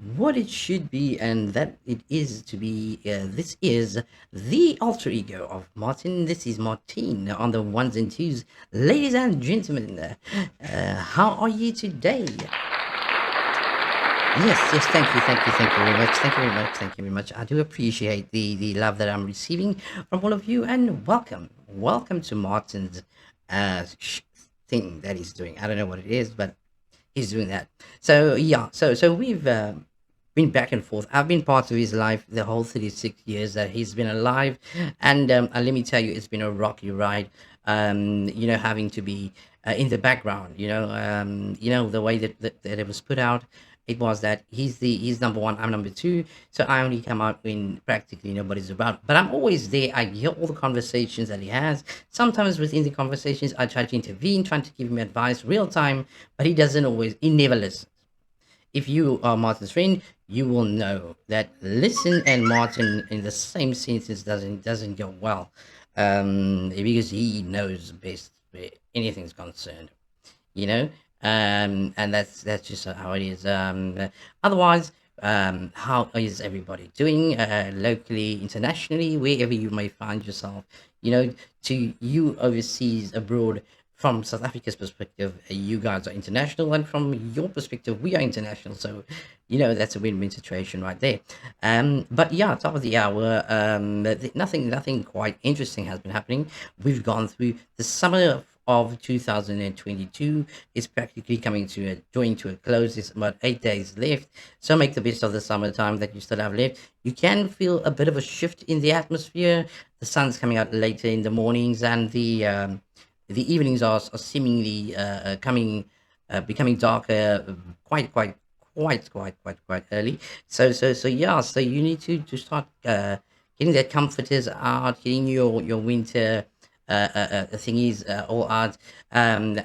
what it should be and that it is to be. This is the alter ego of Martin. This is Martine on the ones and twos. Ladies and gentlemen, how are you today? Yes, yes, thank you very much, thank you very much. I do appreciate the love that I'm receiving from all of you, and welcome to Martin's thing that he's doing. I don't know what it is, but he's doing that. So yeah, so we've been back and forth. I've been part of his life the whole 36 years that he's been alive, and let me tell you, it's been a rocky ride. Having to be in the background. The way that it was put out. It was that he's number one, I'm number two. So I only come out when practically nobody's about. But I'm always there. I hear all the conversations that he has. Sometimes within the conversations, I try to intervene, trying to give him advice real time, but he never listens. If you are Martin's friend, you will know that listen and Martin in the same sentence doesn't go well, because he knows best where anything's concerned. You know, and that's just how it is. Otherwise, how is everybody doing locally, internationally, wherever you may find yourself? To you overseas, abroad. From South Africa's perspective, you guys are international, and from your perspective, we are international. So, that's a win-win situation right there. But yeah, top of the hour. Nothing quite interesting has been happening. We've gone through the summer of 2022 is practically coming to drawing to a close. It's about 8 days left. So make the best of the summertime that you still have left. You can feel a bit of a shift in the atmosphere. The sun's coming out later in the mornings, and the evenings are seemingly becoming darker quite early. So yeah. So you need to start getting that comforters out, getting your winter thingies all out, and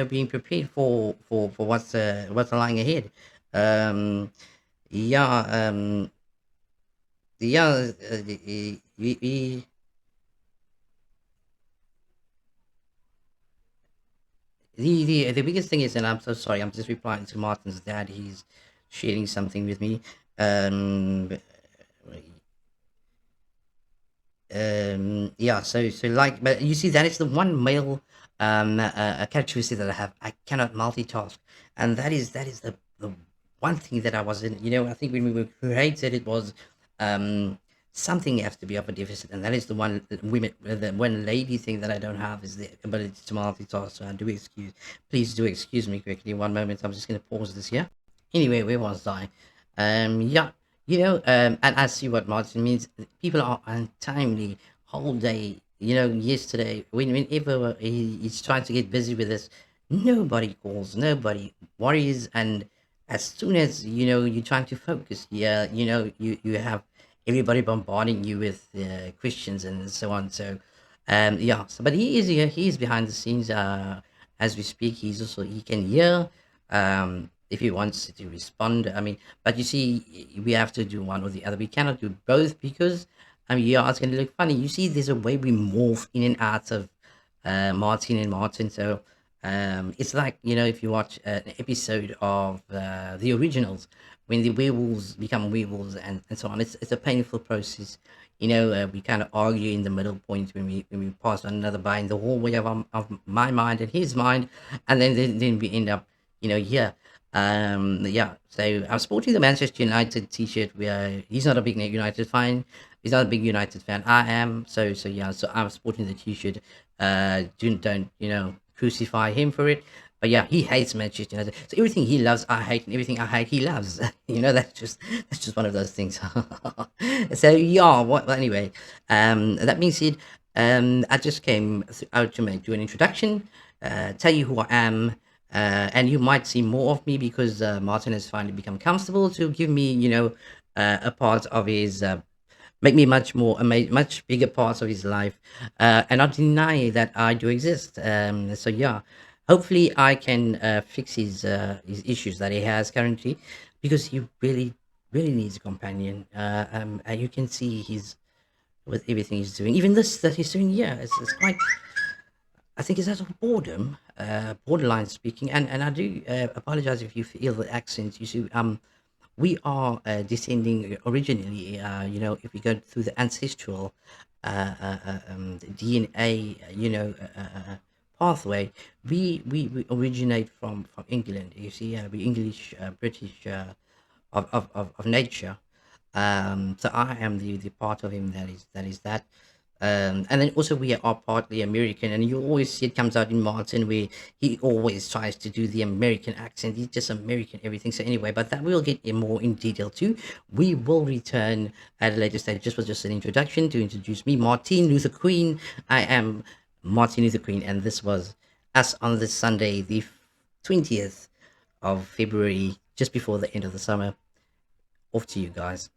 being prepared for what's lying ahead. Um, yeah, yeah. The biggest thing is, and I'm so sorry, I'm just replying to Martin's dad. He's sharing something with me. Um, yeah. So like, but you see, that is the one male characteristic that I have. I cannot multitask, and that is the one thing that I wasn't. I think when we were created, it was um something has to be of a deficit, and that is the one lady thing that I don't have is the ability to multitask. So I do excuse, please do excuse me quickly. One moment, I'm just going to pause this here. Anyway, where was I? Yeah, and I see what Martin means. People are untimely whole day. Yesterday, whenever he's trying to get busy with this, nobody calls, nobody worries, and as soon as you're trying to focus, yeah, you have everybody bombarding you with questions and so on. So, yeah. So, but he is here. He is behind the scenes. As we speak, he can hear. If he wants to respond, I mean, but you see, we have to do one or the other. We cannot do both because, I mean, yeah, it's going to look funny. You see, there's a way we morph in and out of Martin and Martin. So it's like, if you watch an episode of the originals, when the werewolves become werewolves and so on, it's a painful process. We kind of argue in the middle point when we pass another by in the hallway of my mind and his mind, and then we end up, here. Yeah. So I'm sporting the Manchester United T-shirt. Where he's not a big United fan. He's not a big United fan. I am. So yeah. So I'm sporting the T-shirt. Don't crucify him for it. But yeah, he hates Manchester United. So everything he loves, I hate, and everything I hate, he loves. That's just one of those things. So yeah. Well, anyway, that being said, I just came out to make you an introduction, tell you who I am, and you might see more of me because Martin has finally become comfortable to give me, a part of his, make me much bigger parts of his life, and not deny that I do exist. So yeah, hopefully I can fix his issues that he has currently, because he really needs a companion. And you can see he's with everything he's doing, even this that he's doing. Yeah, it's quite. I think it's out of boredom, borderline speaking, and I do apologize if you feel the accent. You see, we are descending originally. If we go through the ancestral DNA, pathway, we originate from England. You see, we English, British, of nature. So I am the part of him that is that. And then also we are partly American, and you always see it comes out in Martin where he always tries to do the American accent. He's just American everything. So anyway, but that we'll get in more in detail too. We will return at a later stage. This was just an introduction to introduce me, Martin Luther Queen. I am Martin Luther Queen, and this was us on this Sunday, the 20th of February, just before the end of the summer. Off to you guys.